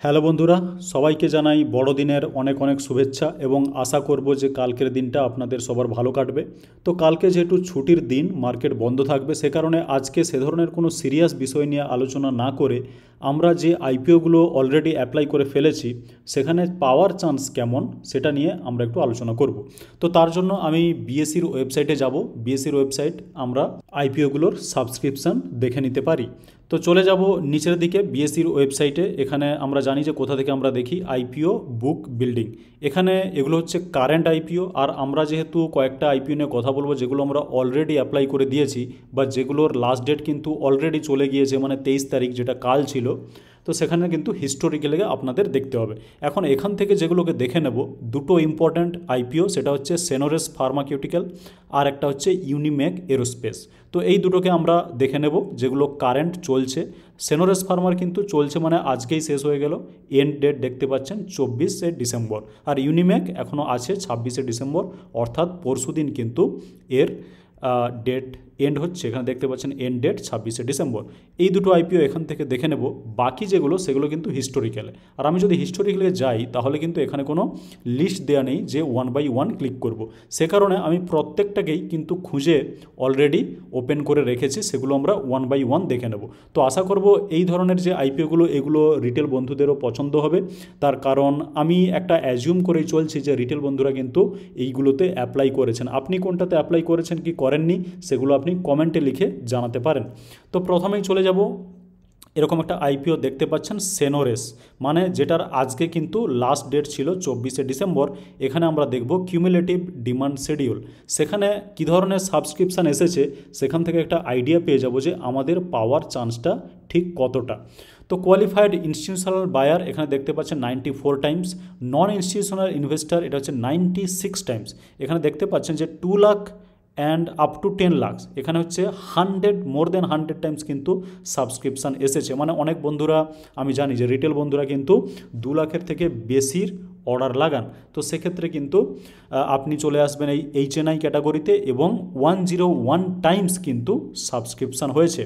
Hello বন্ধুরা, সবাইকে জানাই বড়দিনের অনেক অনেক শুভেচ্ছা এবং আশা করব যে কালকের দিনটা আপনাদের সবার ভালো কাটবে। তো কালকে যেহেতু ছুটির দিন, মার্কেট বন্ধ থাকবে, সে কারণে আজকে সে ধরনের কোনো সিরিয়াস বিষয় নিয়ে আলোচনা না করে আমরা যে আইপিওগুলো অলরেডি অ্যাপ্লাই করে ফেলেছি সেখানে পাওয়ার চান্স কেমন সেটা নিয়ে আমরা একটু আলোচনা করব। তো তার জন্য আমি বিএসসির ওয়েবসাইটে যাব। বিএসসির ওয়েবসাইট আমরা আইপিওগুলোর সাবস্ক্রিপশান দেখে নিতে পারি। তো চলে যাব নিচের দিকে বিএসসির ওয়েবসাইটে। এখানে আমরা জানি যে কোথা থেকে আমরা দেখি আইপিও বুক বিল্ডিং। এখানে এগুলো হচ্ছে কারেন্ট আইপিও, আর আমরা যেহেতু কয়েকটা আইপিও নিয়ে কথা বলবো যেগুলো আমরা অলরেডি অ্যাপ্লাই করে দিয়েছি বা যেগুলোর লাস্ট ডেট কিন্তু অলরেডি চলে গিয়েছে, মানে 23 তারিখ যেটা কাল ছিল। তো সেখানে কিন্তু হিস্টোরিক্যালি আপনাদের দেখতে হবে। এখন এখান থেকে যেগুলোকে দেখে নেব, দুটো ইম্পর্ট্যান্ট আইপিও, সেটা হচ্ছে সেনোরেস ফার্মাকিউটিক্যাল আর একটা হচ্ছে ইউনিমেক এরোস্পেস। তো এই দুটোকে আমরা দেখে নেব যেগুলো কারেন্ট চলছে। সেনোরেস ফার্মার কিন্তু চলছে, মানে আজকেই শেষ হয়ে গেল, এন্ড ডেট দেখতে পাচ্ছেন 24শে ডিসেম্বর। আর ইউনিমেক এখনও আছে 26শে ডিসেম্বর, অর্থাৎ পরশুদিন কিন্তু এর ডেট এন্ড হচ্ছে। এখানে দেখতে পাচ্ছেন এন্ড ডেট 26শে ডিসেম্বর। এই দুটো আইপিও এখান থেকে দেখে নেব। বাকি যেগুলো সেগুলো কিন্তু হিস্টোরিক্যালে। আর আমি যদি হিস্টোরিক্যালে যাই তাহলে কিন্তু এখানে কোনো লিস্ট দেওয়া নেই যে 1 বাই 1 ক্লিক করব। সে কারণে আমি প্রত্যেকটাকেই কিন্তু খুঁজে অলরেডি ওপেন করে রেখেছি, সেগুলো আমরা 1 বাই 1 দেখে নেব। তো আশা করব এই ধরনের যে আইপিওগুলো এগুলো রিটেল বন্ধুদেরও পছন্দ হবে। তার কারণ আমি একটা অ্যাজিউম করেই চলছি যে রিটেল বন্ধুরা কিন্তু এইগুলোতে অ্যাপ্লাই করেছেন। আপনি কোনটাতে অ্যাপ্লাই করেছেন কি করেননি সেগুলো আপনি কমেন্টে লিখে জানাতে পারেন। তো প্রথমেই চলে যাব, এরকম একটা আইপিও দেখতে পাচ্ছেন সেনোরেস, মানে যেটার আজকে কিন্তু লাস্ট ডেট ছিল 24শে ডিসেম্বর। এখানে আমরা দেখব কিউমুলেটিভ ডিমান্ড শিডিউল, সেখানে কী ধরনের সাবস্ক্রিপশান এসেছে সেখান থেকে একটা আইডিয়া পেয়ে যাব যে আমাদের পাওয়ার চান্সটা ঠিক কতটা। তো কোয়ালিফাইড ইনস্টিটিউশনাল বায়ার এখানে দেখতে পাচ্ছেন 94 টাইমস, নন ইনস্টিটিউশনাল ইনভেস্টার এটা হচ্ছে 96 টাইমস। এখানে দেখতে পাচ্ছেন যে 2 lakh and up to 10 lakh এখানে হচ্ছে 100 মোর দেন 100 টাইমস কিন্তু সাবস্ক্রিপশান এসেছে। মানে অনেক বন্ধুরা, আমি জানি যে রিটেল বন্ধুরা কিন্তু 2 লাখের থেকে বেশির অর্ডার লাগান। তো সেক্ষেত্রে কিন্তু আপনি চলে আসবেন এই HNI ক্যাটাগরিতে এবং 101 টাইমস কিন্তু সাবস্ক্রিপশান হয়েছে।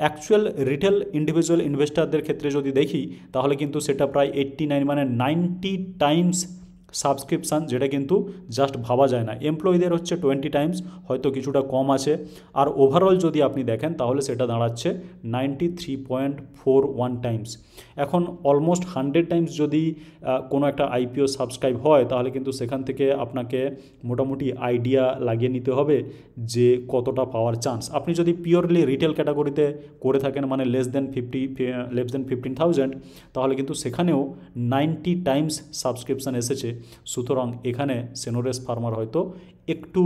অ্যাকচুয়াল রিটেল ইন্ডিভিজুয়াল ইনভেস্টারদের ক্ষেত্রে যদি দেখি তাহলে কিন্তু সেটা প্রায় 89 মানে 90 টাইমস সাবস্ক্রিপশান, যেটা কিন্তু জাস্ট ভাবা যায় না। এমপ্লয়ীদের হচ্ছে 20 টাইমস, হয়তো কিছুটা কম আছে। আর ওভারঅল যদি আপনি দেখেন তাহলে সেটা দাঁড়াচ্ছে 93.41 টাইমস। এখন অলমোস্ট 100 টাইমস যদি কোনো একটা আইপিও সাবস্ক্রাইব হয় তাহলে কিন্তু সেখান থেকে আপনাকে মোটামুটি আইডিয়া লাগিয়ে নিতে হবে যে কতটা পাওয়ার চান্স। আপনি যদি পিওরলি রিটেল ক্যাটাগরিতে করে থাকেন, মানে লেস দেন 15,000, তাহলে কিন্তু সেখানেও 90 টাইমস সাবস্ক্রিপশান এসেছে। সুতরাং এখানে সেনোরেস ফার্মার হয়তো একটু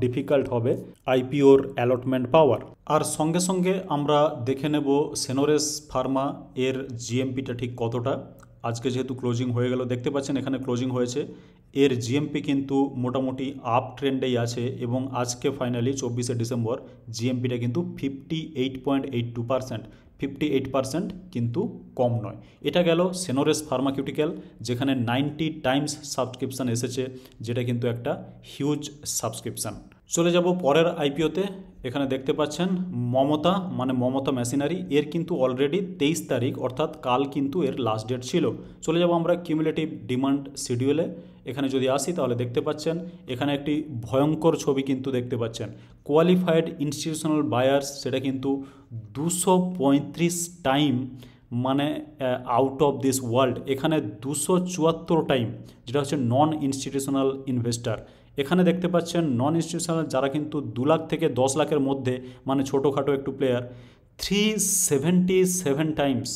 ডিফিকাল্ট হবে আইপিওর অ্যালটমেন্ট পাওয়ার। আর সঙ্গে সঙ্গে আমরা দেখে নেব সেনোরেস ফার্মা এর জিএমপিটা ঠিক কতটা। আজকে যেহেতু ক্লোজিং হয়ে গেল, দেখতে পাচ্ছেন এখানে ক্লোজিং হয়েছে, এর জিএমপি কিন্তু মোটামুটি আপ ট্রেন্ডেই আছে এবং আজকে ফাইনালি 24শে ডিসেম্বর জিএমপিটা কিন্তু 58.82%। 58% কিন্তু কম নয়। এটা গেল সেনোরেস ফার্মাকিউটিক্যাল, যেখানে 90 টাইমস সাবস্ক্রিপশান এসেছে, যেটা কিন্তু একটা হিউজ সাবস্ক্রিপশান। চলে যাব পরের আইপিওতে। এখানে দেখতে পাচ্ছেন মমতা, মানে মমতা মেশিনারি, এর কিন্তু অলরেডি 23 তারিখ অর্থাৎ কাল কিন্তু এর লাস্ট ডেট ছিল। চলে যাব আমরা কিউমুলেটিভ ডিমান্ড শিডিউলে। এখানে যদি আসি তাহলে দেখতে পাচ্ছেন এখানে একটি ভয়ঙ্কর ছবি কিন্তু দেখতে পাচ্ছেন। কোয়ালিফাইড ইনস্টিটিউশনাল বায়ার্স সেটা কিন্তু 235 টাইম, মানে আউট অফ দিস ওয়ার্ল্ড। এখানে 274 টাইম যেটা হচ্ছে নন ইনস্টিটিউশনাল ইনভেস্টার। এখানে দেখতে পাচ্ছেন নন ইনস্টিটিউশনাল যারা কিন্তু 2 লাখ থেকে 10 লাখের মধ্যে, মানে ছোটোখাটো একটু প্লেয়ার, 377 টাইমস।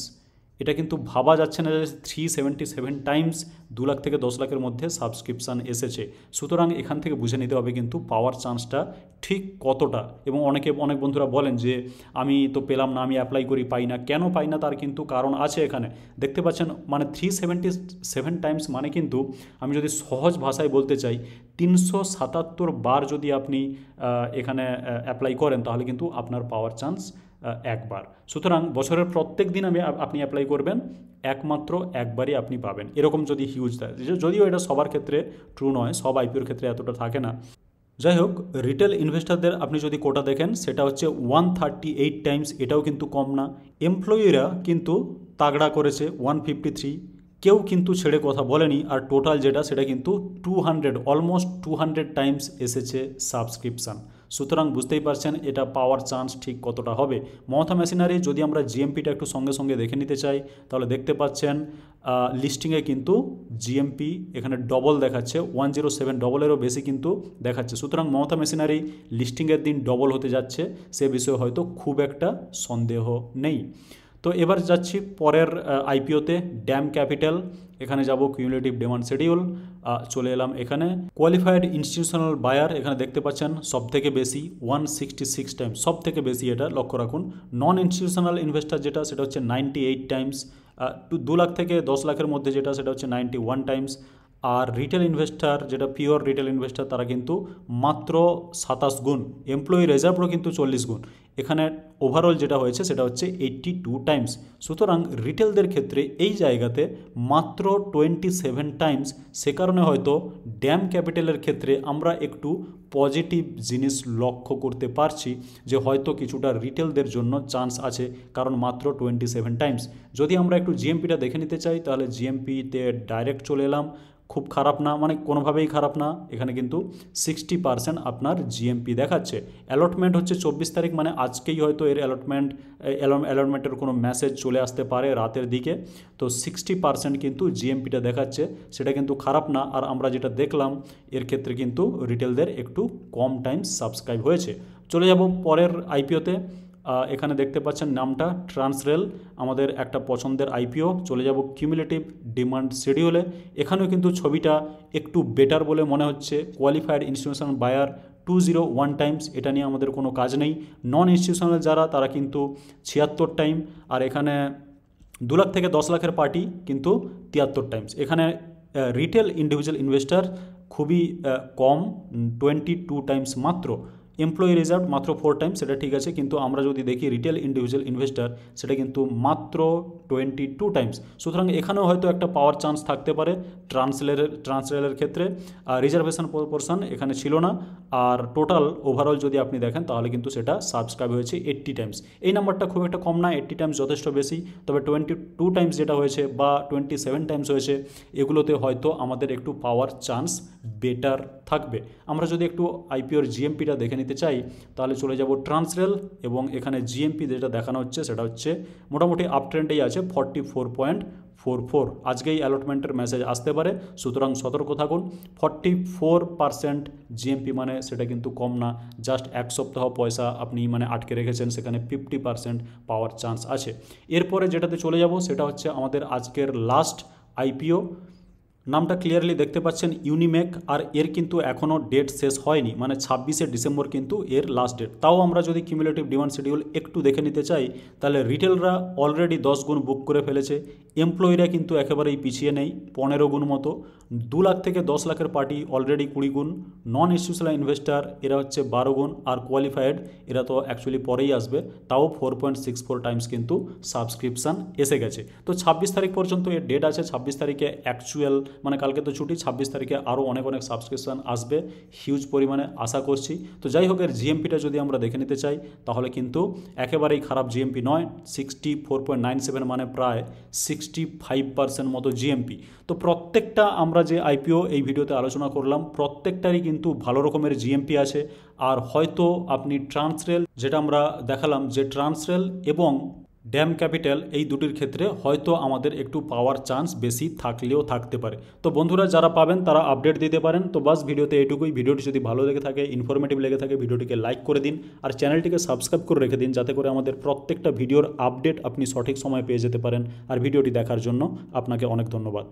এটা কিন্তু ভাবা যাচ্ছে না যে 377 টাইমস 2 লাখ থেকে 10 লাখের মধ্যে সাবস্ক্রিপশান এসেছে। সুতরাং এখান থেকে বুঝে নিতে হবে কিন্তু পাওয়ার চান্সটা ঠিক কতটা। এবং অনেক বন্ধুরা বলেন যে আমি তো পেলাম না, আমি অ্যাপ্লাই করি পাই না। কেন পাই না তার কিন্তু কারণ আছে। এখানে দেখতে পাচ্ছেন মানে 377 টাইমস, মানে কিন্তু আমি যদি সহজ ভাষায় বলতে চাই 377 বার যদি আপনি এখানে অ্যাপ্লাই করেন তাহলে কিন্তু আপনার পাওয়ার চান্স একবার। সুতরাং বছরের প্রত্যেক দিন আপনি অ্যাপ্লাই করবেন, একমাত্র একবারই আপনি পাবেন, এরকম যদি হিউজ থাকে। যদিও এটা সবার ক্ষেত্রে ট্রু নয়, সব আইপিওর ক্ষেত্রে এতটা থাকে না। যাই হোক, রিটেল ইনভেস্টারদের আপনি যদি কোটা দেখেন সেটা হচ্ছে 138 টাইমস, এটাও কিন্তু কম না। এমপ্লয়িরা কিন্তু তাগড়া করেছে 153, কেউ কিন্তু ছেড়ে কথা বলেনি। আর টোটাল যেটা সেটা কিন্তু 200 অলমোস্ট 200 টাইমস এসেছে সাবস্ক্রিপশান। সুতরাং বুঝতেই পারছেন এটা পাওয়ার চান্স ঠিক কতটা হবে। মমতা মেশিনারি যদি আমরা জিএমপিটা একটু সঙ্গে সঙ্গে দেখে নিতে চাই তাহলে দেখতে পাচ্ছেন লিস্টিংয়ে কিন্তু জিএমপি এখানে ডবল দেখাচ্ছে, 107 ডবলেরও বেশি কিন্তু দেখাচ্ছে। সুতরাং মমতা মেশিনারি লিস্টিংয়ের দিন ডবল হতে যাচ্ছে, সে বিষয়ে হয়তো খুব একটা সন্দেহ নেই। তো এবার যাচ্ছি পরের আইপিওতে, ড্যাম ক্যাপিটাল। এখানে যাব কিউমুলেটিভ ডিমান্ড শিডিউল, চলে এলাম এখানে। কোয়ালিফাইড ইনস্টিটিউশনাল বায়ার এখানে দেখতে পাচ্ছেন সব থেকে বেশি 166 টাইমস, সব থেকে বেশি এটা লক্ষ্য রাখুন। নন ইনস্টিটিউশনাল ইনভেস্টার যেটা সেটা হচ্ছে 98 টাইমস, 2 লাখ থেকে 10 লাখের মধ্যে যেটা সেটা হচ্ছে 91 টাইমস। আর রিটেল ইনভেস্টার যেটা পিওর রিটেল ইনভেস্টার তারা কিন্তু মাত্র 27 গুণ, এমপ্লয়ি রিজার্ভও কিন্তু 40 গুণ। এখানে ওভারঅল যেটা হয়েছে সেটা হচ্ছে 82 টাইমস। সুতরাং রিটেলদের ক্ষেত্রে এই জায়গাতে মাত্র 27 টাইমস। সে কারণে হয়তো ড্যাম ক্যাপিটালের ক্ষেত্রে আমরা একটু পজিটিভ জিনিস লক্ষ্য করতে পারছি যে হয়তো কিছুটা রিটেলদের জন্য চান্স আছে, কারণ মাত্র 27 টাইমস। যদি আমরা একটু জিএমপিটা দেখে নিতে চাই তাহলে জিএমপিতে ডাইরেক্ট চলে এলাম। খুব খারাপ না, মানে কোনোভাবেই খারাপ না। এখানে কিন্তু 60% আপনার জিএমপি দেখাচ্ছে। অ্যালটমেন্ট হচ্ছে 24 তারিখ, মানে আজকেই হয়তো এর অ্যালটমেন্টের কোনো মেসেজ চলে আসতে পারে রাতের দিকে। তো 60% কিন্তু জিএমপিটা দেখাচ্ছে, সেটা কিন্তু খারাপ না। আর আমরা যেটা দেখলাম এর ক্ষেত্রে কিন্তু রিটেলদের একটু কম টাইম সাবস্ক্রাইব হয়েছে। চলে যাব পরের আইপিওতে। এখানে দেখতে পাচ্ছেন নামটা ট্রান্সরেল, আমাদের একটা পছন্দের আইপিও। চলে যাব কিউমুলেটিভ ডিমান্ড শিডিউলে। এখানেও কিন্তু ছবিটা একটু বেটার বলে মনে হচ্ছে। কোয়ালিফাইড ইনস্টিটিউশনাল বায়ার 201 টাইমস, এটা নিয়ে আমাদের কোনো কাজ নেই। নন ইনস্টিটিউশনাল যারা তারা কিন্তু 76 টাইম। আর এখানে 2 লাখ থেকে 10 লাখের পার্টি কিন্তু 73 টাইমস। এখানে রিটেল ইন্ডিভিজুয়াল ইনভেস্টার খুবই কম, 22 টাইমস মাত্র। এমপ্লয়ি রিজার্ভ মাত্র 4 টাইমস, সেটা ঠিক আছে। কিন্তু আমরা যদি দেখি রিটেল ইন্ডিভিজুয়াল ইনভেস্টার সেটা কিন্তু মাত্র 22 টাইমস। সুতরাং এখানেও হয়তো একটা পাওয়ার চান্স থাকতে পারে ট্রান্সলের ক্ষেত্রে। রিজার্ভেশন প্রপোর্শন এখানে ছিল না। আর টোটাল ওভারঅল যদি আপনি দেখেন তাহলে কিন্তু সেটা সাবস্ক্রাইব হয়েছে 80 টাইমস। এই নাম্বারটা খুব একটা কম না, 80 টাইমস যথেষ্ট বেশি। তবে 22 টাইমস যেটা হয়েছে বা 27 টাইমস হয়েছে, এগুলোতে হয়তো আমাদের একটু পাওয়ার চান্স বেটার থাকবে। আমরা যদি একটু আইপিওর জিএমপিটা দেখে নিতে চাই তাহলে চলে যাব ট্রান্সরেল, এবং এখানে জিএমপি যেটা দেখানো হচ্ছে সেটা হচ্ছে মোটামুটি আপ ট্রেন্ডেই আছে 44.44। আজকেই অ্যালটমেন্টের মেসেজ আসতে পারে, সুতরাং সতর্ক থাকুন। 44% জিএমপি মানে সেটা কিন্তু কম না। জাস্ট এক সপ্তাহ পয়সা আপনি মানে আটকে রেখেছেন, সেখানে 50% পাওয়ার চান্স আছে। এরপরে যেটাতে চলে যাব সেটা হচ্ছে আমাদের আজকের লাস্ট আইপিও। নামটা ক্লিয়ারলি দেখতে পাচ্ছেন ইউনিমেক। আর এর কিন্তু এখনও ডেট শেষ হয়নি, মানে 26শে ডিসেম্বর কিন্তু এর লাস্ট ডেট। তাও আমরা যদি কিউমুলেটিভ ডিমান্ড শিডিউল একটু দেখে নিতে চাই তাহলে রিটেলরা অলরেডি 10 গুণ বুক করে ফেলেছে, এমপ্লয়িরা কিন্তু একেবারেই পিছিয়ে নেই, 15 গুণ মতো। 2 লাখ থেকে 10 লাখের পার্টি অলরেডি 20 গুণ। নন ইনস্টিটিউশনাল ইনভেস্টার এরা হচ্ছে 12 গুণ। আর কোয়ালিফাইড এরা তো অ্যাকচুয়ালি পরেই আসবে, তাও 4.64 টাইমস কিন্তু সাবস্ক্রিপশান এসে গেছে। তো 26 তারিখ পর্যন্ত এর ডেট আছে। 26 তারিখে অ্যাকচুয়াল মানে কালকে তো ছুটি, 26 তারিখে আরও অনেক সাবস্ক্রিপশান আসবে হিউজ পরিমাণে, আশা করছি। তো যাই হোক, এর জিএমপিটা যদি আমরা দেখে নিতে চাই তাহলে কিন্তু একেবারেই খারাপ জিএমপি নয়। 64.97 মানে প্রায় 65% মতো জিএমপি। তো প্রত্যেকটা আমরা যে আইপিও এই ভিডিওতে আলোচনা করলাম প্রত্যেকটারই কিন্তু ভালো রকমের জিএমপি আছে। আর হয়তো আপনি ট্রান্সরেল যেটা আমরা দেখালাম, যে ট্রান্সরেল এবং ড্যাম ক্যাপিটাল এই দুটির ক্ষেত্রে হয়তো আমাদের একটু পাওয়ার চান্স বেশি থাকলেও থাকতে পারে। তো বন্ধুরা যারা পাবেন তারা আপডেট দিতে পারেন। তো বাস ভিডিওতে এইটুকুই। ভিডিওটি যদি ভালো লেগে থাকে, ইনফরমেটিভ লেগে থাকে, ভিডিওটিকে লাইক করে দিন আর চ্যানেলটিকে সাবস্ক্রাইব করে রেখে দিন, যাতে করে আমাদের প্রত্যেকটা ভিডিওর আপডেট আপনি সঠিক সময়ে পেয়ে যেতে পারেন। আর ভিডিওটি দেখার জন্য আপনাকে অনেক ধন্যবাদ।